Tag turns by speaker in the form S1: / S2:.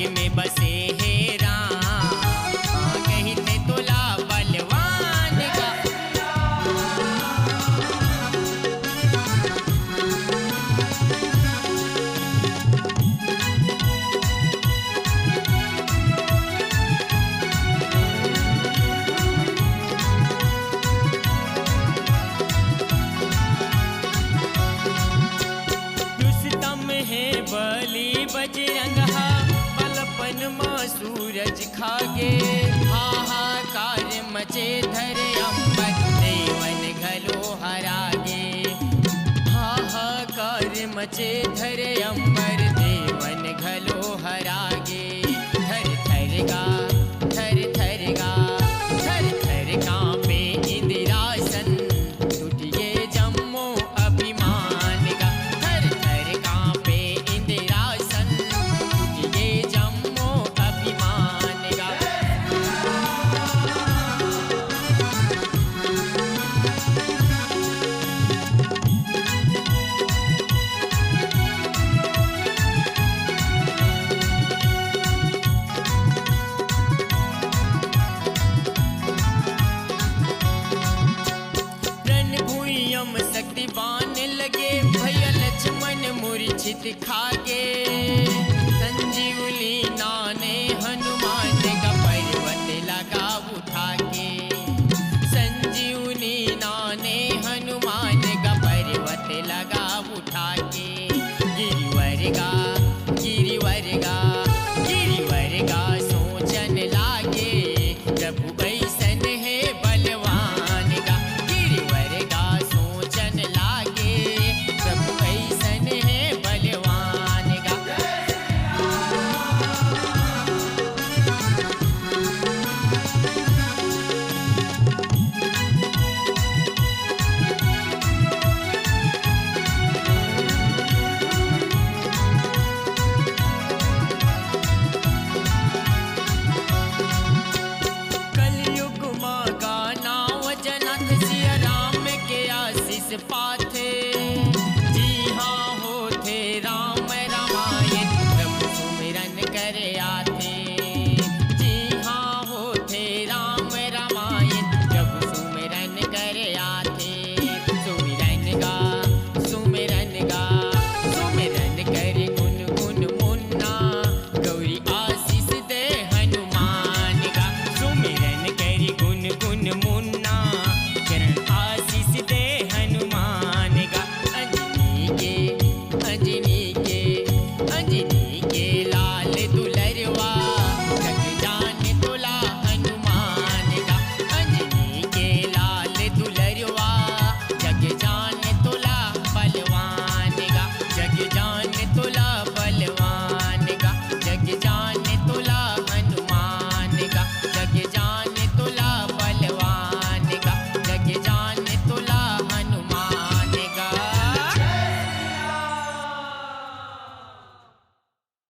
S1: स्वर्ग में बसे हे राम, कहते तोला बलवान का। बली बजरंगा बलपन माँ सूरज खागे, हाहाकार मचे धरे अम्बर देवन घलो हरागे। हाहाकार मचे धरे अम्बर देवन घलो हरागे। थर थर गा थर थर गा थर थर कांपे इंदिरासन, टूटिए जम्मो अभिमान का। थर थर कांपे इंदिरासन, टूटिए जम्मो अभिमान का। रणभूयम शक्तिवान लगे, भय लक्ष्मण मूर्छित खागे। संजीवली नाने हनुमान का पर्वत लगा उठा के। संजीवनी नाने हनुमान का पर्वत लगा उठा के। गिरिवर गा गिरिवर गा गिरिवर गा सोचन लागे, प्रभु ऐसन है बलवान का। गिरिवर गा सोचन लागे, प्रभु ऐसन है बलवान का। कलयुग माँ गाना वजनत सिया राम के आशीष पाथे। जी हाँ होते राम रामायण, प्रभु सुमिरन करे आथे। जी हाँ होते राम रामायण, प्रभु सुमिरन करे आथे। सुमिरन गा सुमिरन गा सुमिरन करे गुन गुन मुन्ना, गौरी आशीष दे हनुमान का। सुमिरन करी गुन गुन मुन्ना, चरण आशीष दे हनुमान का। अंजनी के लाल दुलरवा,